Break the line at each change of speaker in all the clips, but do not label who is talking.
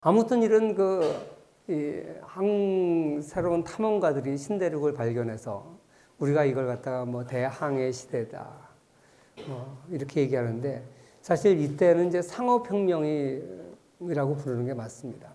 아무튼 이런 새로운 탐험가들이 신대륙을 발견해서 우리가 이걸 갖다가 뭐 대항해 시대다, 이렇게 얘기하는데 사실 이때는 이제 상업혁명이라고 부르는 게 맞습니다.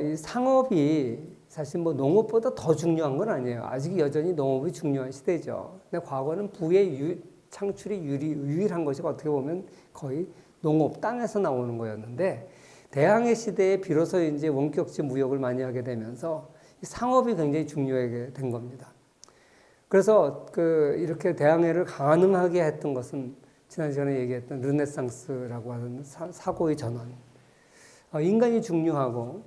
이 상업이 사실 뭐 농업보다 더 중요한 건 아니에요. 아직 여전히 농업이 중요한 시대죠. 근데 과거는 부의 창출이 유일한 것이 어떻게 보면 거의 농업, 땅에서 나오는 거였는데 대항해 시대에 비로소 이제 원격지 무역을 많이 하게 되면서 상업이 굉장히 중요하게 된 겁니다. 그래서 이렇게 대항해를 가능하게 했던 것은 지난 시간에 얘기했던 르네상스라고 하는 사고의 전환. 인간이 중요하고,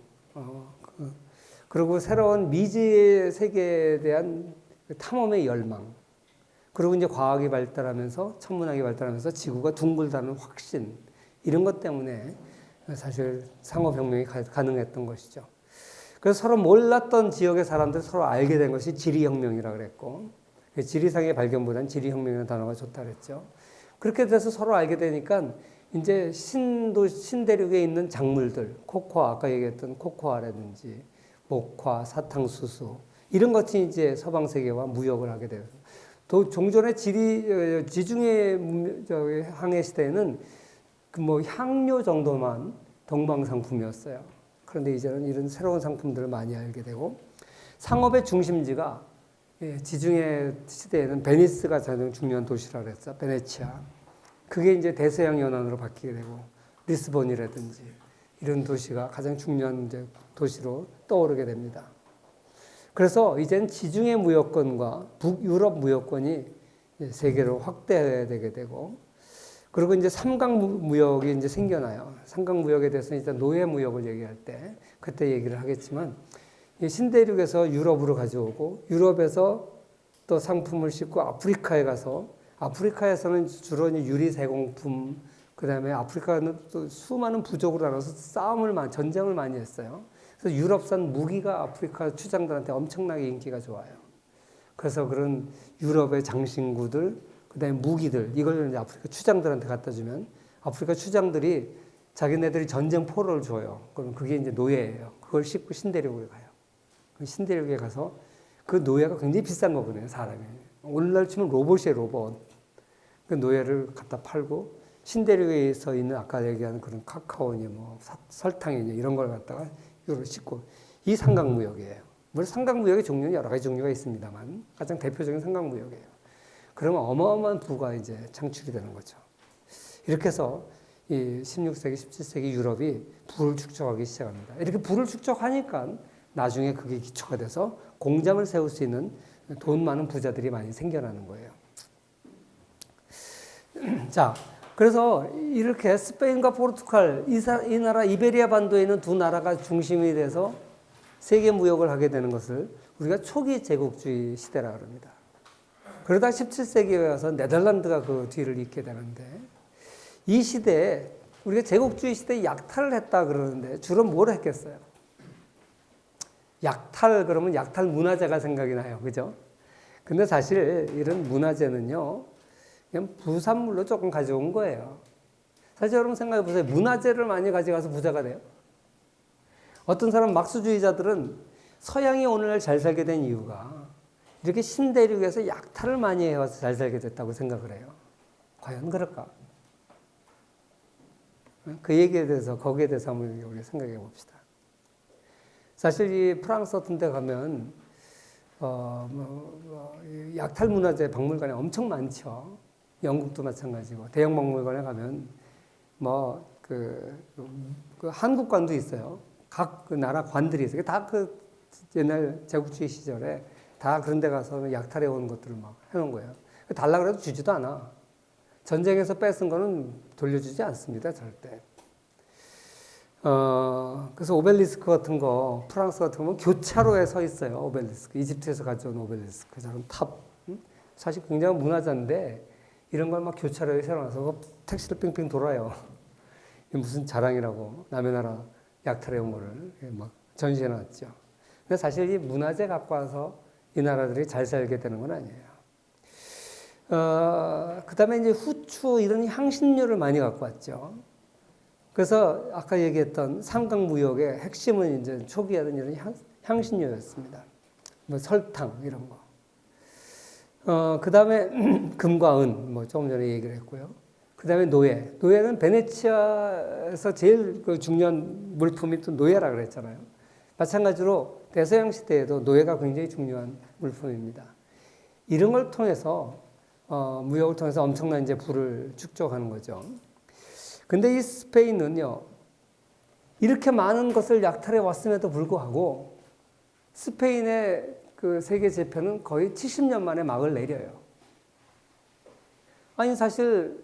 그리고 새로운 미지의 세계에 대한 탐험의 열망. 그리고 이제 과학이 발달하면서, 천문학이 발달하면서 지구가 둥글다는 확신. 이런 것 때문에 사실 상업혁명이 가능했던 것이죠. 그래서 서로 몰랐던 지역의 사람들 서로 알게 된 것이 지리혁명이라고 그랬고, 지리상의 발견보다는 지리혁명이라는 단어가 좋다 그랬죠. 그렇게 돼서 서로 알게 되니까 이제 신대륙에 있는 작물들, 코코아, 아까 얘기했던 코코아라든지 목화, 사탕수수, 이런 것이 이제 서방 세계와 무역을 하게 돼요. 또 종전의 지중해 항해 시대에는 뭐 향료 정도만 동방상품이었어요. 그런데 이제는 이런 새로운 상품들을 많이 알게 되고, 상업의 중심지가 지중해 시대에는 베니스가 가장 중요한 도시라고 했어. 베네치아. 그게 이제 대서양 연안으로 바뀌게 되고, 리스본이라든지 이런 도시가 가장 중요한 이제 도시로 떠오르게 됩니다. 그래서 이제는 지중해 무역권과 북유럽 무역권이 세계로 확대되게 되고, 그리고 이제 삼강 무역이 이제 생겨나요. 삼강 무역에 대해서 이제 노예 무역을 얘기할 때 그때 얘기를 하겠지만, 신대륙에서 유럽으로 가져오고 유럽에서 또 상품을 싣고 아프리카에 가서, 아프리카에서는 주로 유리 제공품, 그다음에 아프리카는 또 수많은 부족으로 나눠서 전쟁을 많이 했어요. 그래서 유럽산 무기가 아프리카 추장들한테 엄청나게 인기가 좋아요. 그래서 그런 유럽의 장신구들, 그다음에 무기들, 이걸 이제 아프리카 추장들한테 갖다 주면 아프리카 추장들이 자기네들이 전쟁 포로를 줘요. 그럼 그게 이제 노예예요. 그걸 싣고 신대륙에 가요. 신대륙에 가서 그 노예가 굉장히 비싼 거거든요, 사람이. 오늘날 치면 로봇이에요, 로봇. 그 노예를 갖다 팔고 신대륙에서 있는 아까 얘기하는 그런 카카오니 뭐 설탕이니 이런 걸 갖다가 이걸 싣고, 이 삼강무역이에요. 물론 삼강무역의 종류는 여러 가지 종류가 있습니다만 가장 대표적인 삼강무역이에요. 그러면 어마어마한 부가 이제 창출이 되는 거죠. 이렇게 해서 이 16세기, 17세기 유럽이 부를 축적하기 시작합니다. 이렇게 부를 축적하니까 나중에 그게 기초가 돼서 공장을 세울 수 있는 돈 많은 부자들이 많이 생겨나는 거예요. 자, 그래서 이렇게 스페인과 포르투갈, 이 나라 이베리아 반도에 있는 두 나라가 중심이 돼서 세계 무역을 하게 되는 것을 우리가 초기 제국주의 시대라고 합니다. 그러다 17세기에 와서 네덜란드가 그 뒤를 잇게 되는데, 이 시대에 우리가 제국주의 시대에 약탈을 했다 그러는데 주로 뭘 했겠어요? 약탈 그러면 약탈 문화재가 생각이 나요. 그죠? 근데 사실 이런 문화재는요, 그냥 부산물로 조금 가져온 거예요. 사실 여러분 생각해 보세요. 문화재를 많이 가져가서 부자가 돼요? 어떤 사람 막수주의자들은 서양이 오늘날 잘 살게 된 이유가 이렇게 신대륙에서 약탈을 많이 해와서 잘 살게 됐다고 생각을 해요. 과연 그럴까? 그 얘기에 대해서, 거기에 대해서 한번 우리 생각해 봅시다. 사실 이 프랑스 같은 데 가면, 약탈 문화재 박물관이 엄청 많죠. 영국도 마찬가지고. 대형 박물관에 가면, 한국관도 있어요. 각 그 나라 관들이 있어요. 다 그 옛날 제국주의 시절에 다 그런 데 가서 약탈해 온 것들을 막 해놓은 거예요. 달라고 해도 주지도 않아. 전쟁에서 뺏은 거는 돌려주지 않습니다, 절대. 그래서 오벨리스크 같은 거, 프랑스 같은 거 교차로에 서 있어요, 오벨리스크. 이집트에서 가져온 오벨리스크. 저런 탑. 사실 굉장히 문화재인데, 이런 걸 막 교차로에 세워놔서 택시를 빙빙 돌아요. 무슨 자랑이라고, 남의 나라 약탈해 온 거를 막 전시해 놨죠. 근데 사실 이 문화재 갖고 와서 이 나라들이 잘 살게 되는 건 아니에요. 그 다음에 이제 후추 이런 향신료를 많이 갖고 왔죠. 그래서 아까 얘기했던 삼각무역의 핵심은 이제 초기에는 이런 향신료였습니다. 뭐 설탕 이런 거. 그 다음에 금과 은, 뭐 조금 전에 얘기를 했고요. 그 다음에 노예. 노예는 베네치아에서 제일 그 중요한 물품이 또 노예라 그랬잖아요. 마찬가지로 대서양 시대에도 노예가 굉장히 중요한 물품입니다. 이런 걸 통해서 무역을 통해서 엄청난 이제 부를 축적하는 거죠. 근데 이 스페인은요, 이렇게 많은 것을 약탈해 왔음에도 불구하고 스페인의 그 세계 재편은 거의 70년 만에 막을 내려요. 아니 사실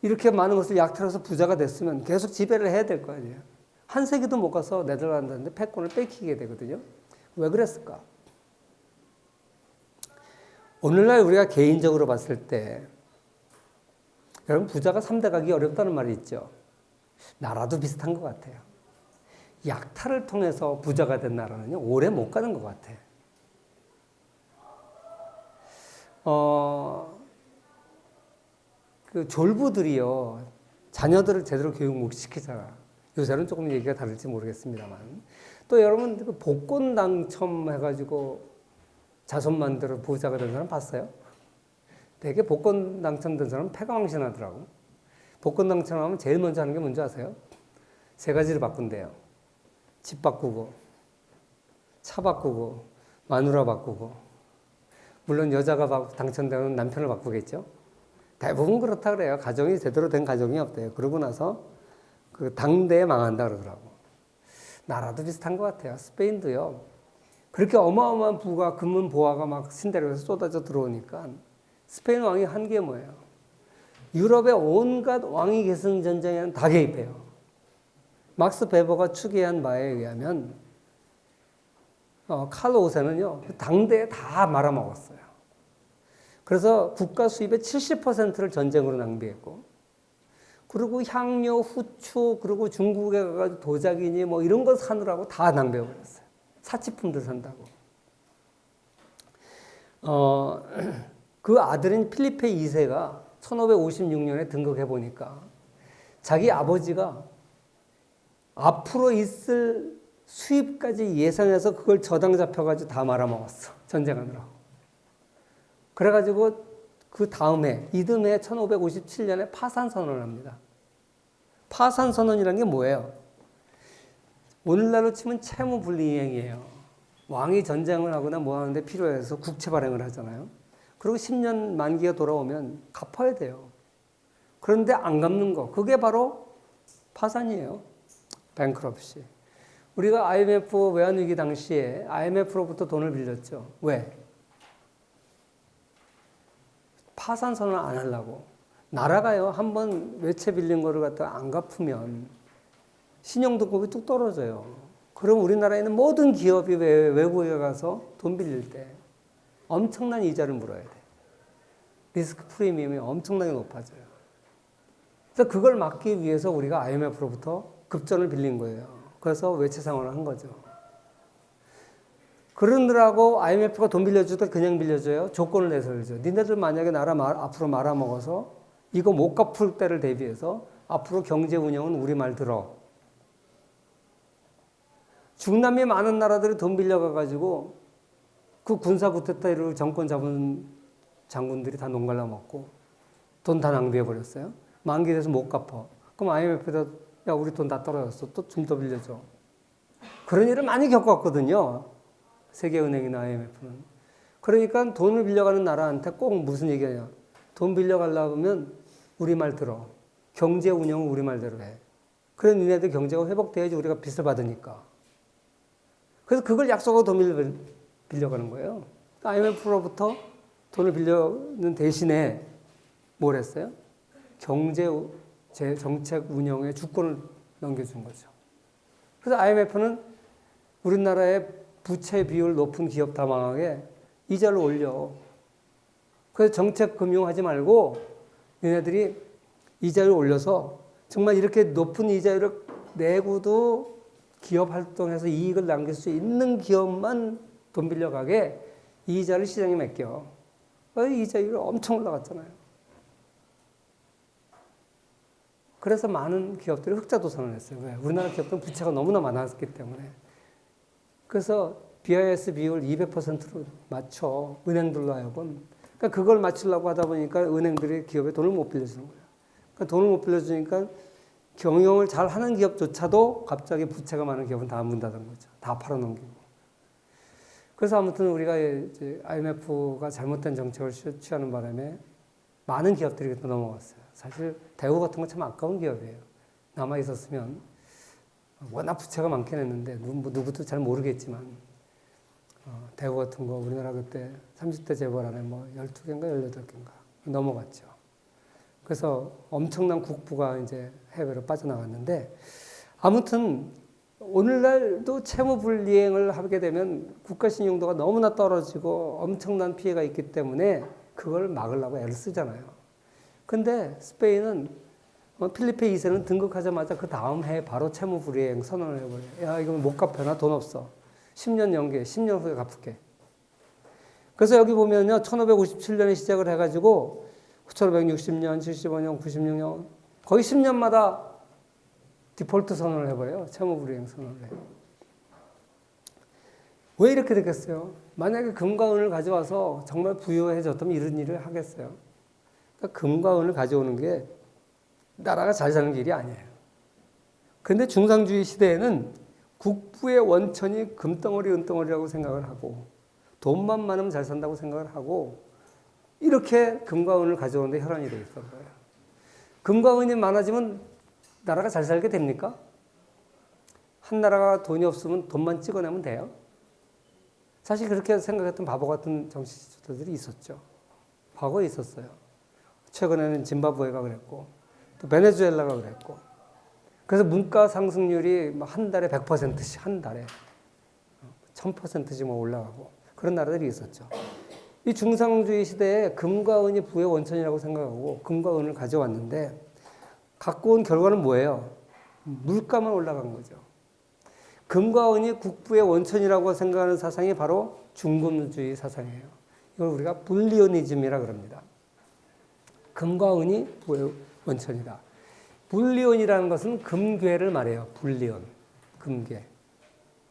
이렇게 많은 것을 약탈해서 부자가 됐으면 계속 지배를 해야 될 거 아니에요. 한 세기도 못 가서 네덜란드한테 패권을 뺏기게 되거든요. 왜 그랬을까? 오늘날 우리가 개인적으로 봤을 때 여러분 부자가 3대 가기 어렵다는 말이 있죠. 나라도 비슷한 것 같아요. 약탈을 통해서 부자가 된 나라는요, 오래 못 가는 것 같아. 그 졸부들이요, 자녀들을 제대로 교육 못 시키잖아. 요새는 조금 얘기가 다를지 모르겠습니다만. 또 여러분, 그 복권 당첨해가지고 자손 만들어 부자가 된 사람 봤어요? 되게 복권 당첨된 사람은 패가망신하더라고. 복권 당첨하면 제일 먼저 하는 게 뭔지 아세요? 세 가지를 바꾼대요. 집 바꾸고, 차 바꾸고, 마누라 바꾸고. 물론 여자가 당첨되면 남편을 바꾸겠죠. 대부분 그렇다 그래요. 가정이 제대로 된 가정이 없대요. 그러고 나서 그 당대에 망한다 그러더라고. 나라도 비슷한 것 같아요. 스페인도요. 그렇게 어마어마한 부가 금은 보화가 막 신대륙에서 쏟아져 들어오니까 스페인 왕이 한 게 뭐예요? 유럽의 온갖 왕위 계승 전쟁에는 다 개입해요. 막스 베버가 추계한 바에 의하면 칼 5세는요 당대에 다 말아먹었어요. 그래서 국가 수입의 70%를 전쟁으로 낭비했고, 그리고 향료, 후추, 그리고 중국에 가가지고 도자기니 뭐 이런 거 사느라고 다 낭비해버렸어요. 사치품들 산다고. 그 아들인 필리페 2세가 1556년에 등극해보니까 자기 아버지가 앞으로 있을 수입까지 예상해서 그걸 저당 잡혀가지고 다 말아먹었어. 전쟁하느라고. 그래가지고 그 다음에 이듬해 1557년에 파산선언을 합니다. 파산선언이라는 게 뭐예요? 오늘날로 치면 채무불이행이에요. 왕이 전쟁을 하거나 뭐 하는데 필요해서 국채 발행을 하잖아요. 그리고 10년 만기가 돌아오면 갚아야 돼요. 그런데 안 갚는 거, 그게 바로 파산이에요. 뱅크럽시. 우리가 IMF 외환위기 당시에 IMF로부터 돈을 빌렸죠. 왜? 파산 선언 안 하려고. 나라가요, 한번 외채 빌린 거를 갖다가 안 갚으면 신용등급이 뚝 떨어져요. 그럼 우리나라에 있는 모든 기업이 외국에 가서 돈 빌릴 때 엄청난 이자를 물어야 돼. 리스크 프리미엄이 엄청나게 높아져요. 그래서 그걸 막기 위해서 우리가 IMF로부터 급전을 빌린 거예요. 그래서 외채 상환을 한 거죠. 그러느라고 IMF가 돈 빌려주다 그냥 빌려줘요? 조건을 내세워줘. 니네들 만약에 나라 앞으로 말아먹어서 이거 못 갚을 때를 대비해서 앞으로 경제 운영은 우리 말 들어. 중남미 많은 나라들이 돈 빌려가가지고 그 군사 쿠데타를 정권 잡은 장군들이 다 농갈라 먹고 돈 다 낭비해버렸어요. 만기 돼서 못 갚아. 그럼 IMF에다 야 우리 돈 다 떨어졌어. 또 좀 더 빌려줘. 그런 일을 많이 겪었거든요. 세계은행이나 IMF는. 그러니까 돈을 빌려가는 나라한테 꼭 무슨 얘기하냐. 돈 빌려가려고 하면 우리 말 들어. 경제 운영은 우리 말대로 해. 그래 니네들 경제가 회복돼야지 우리가 빚을 받으니까. 그래서 그걸 약속하고 돈 빌려가는 거예요. IMF로부터 돈을 빌려는 대신에 뭘 했어요? 경제 정책 운영의 주권을 넘겨준 거죠. 그래서 IMF는 우리나라의 부채 비율 높은 기업 다 망하게 이자를 올려. 그래서 정책 금융하지 말고 얘네들이 이자를 올려서 정말 이렇게 높은 이자율을 내고도 기업 활동해서 이익을 남길 수 있는 기업만 돈 빌려가게 이자를 시장에 맡겨. 이자율이 엄청 올라갔잖아요. 그래서 많은 기업들이 흑자 도산을 했어요. 왜? 우리나라 기업들은 부채가 너무나 많았기 때문에. 그래서 BIS 비율 200%로 맞춰 은행들로 하여금. 그러니까 그걸 맞추려고 하다 보니까 은행들이 기업에 돈을 못 빌려주는 거예요. 그러니까 돈을 못 빌려주니까 경영을 잘 하는 기업조차도 갑자기 부채가 많은 기업은 다 문 닫은 거죠. 다 팔아넘기고. 그래서 아무튼 우리가 이제 IMF가 잘못된 정책을 취하는 바람에 많은 기업들이 또 넘어갔어요. 사실 대우 같은 건 참 아까운 기업이에요. 남아 있었으면 워낙 부채가 많긴 했는데 누구도 잘 모르겠지만 대우 같은 거 우리나라 그때 30대 재벌 안에 뭐 12개인가 18개인가 넘어갔죠. 그래서 엄청난 국부가 이제 해외로 빠져나갔는데 아무튼 오늘날도 채무 불이행을 하게 되면 국가 신용도가 너무나 떨어지고 엄청난 피해가 있기 때문에 그걸 막으려고 애를 쓰잖아요. 근데 스페인은 필리페 2세는 등극하자마자 그 다음 해에 바로 채무 불이행 선언을 해버려요. 야, 이거 못 갚아. 돈 없어. 10년 연계, 10년 후에 갚을게. 그래서 여기 보면요, 1557년에 시작을 해가지고 1560년, 75년, 96년 거의 10년마다 디폴트 선언을 해버려요. 채무 불이행 선언을 해요. 왜 이렇게 됐겠어요? 만약에 금과 은을 가져와서 정말 부유해졌다면 이런 일을 하겠어요? 그러니까 금과 은을 가져오는 게 나라가 잘 사는 길이 아니에요. 그런데 중상주의 시대에는 국부의 원천이 금덩어리, 은덩어리라고 생각을 하고 돈만 많으면 잘 산다고 생각을 하고 이렇게 금과 은을 가져오는데 혈안이 되어 있던 거예요. 금과 은이 많아지면 나라가 잘 살게 됩니까? 한 나라가 돈이 없으면 돈만 찍어내면 돼요? 사실 그렇게 생각했던 바보 같은 정치 지도자들이 있었죠. 과거에 있었어요. 최근에는 짐바브웨가 그랬고 또 베네수엘라가 그랬고 그래서 문가 상승률이 한 달에 100%씩 한 달에 1000%씩 뭐 올라가고 그런 나라들이 있었죠. 이 중상주의 시대에 금과 은이 부의 원천이라고 생각하고 금과 은을 가져왔는데 갖고 온 결과는 뭐예요? 물가만 올라간 거죠. 금과 은이 국부의 원천이라고 생각하는 사상이 바로 중금주의 사상이에요. 이걸 우리가 불리오니즘이라 그럽니다. 금과 은이 부의 원천이다. 불리온이라는 것은 금괴를 말해요. 불리온, 금괴.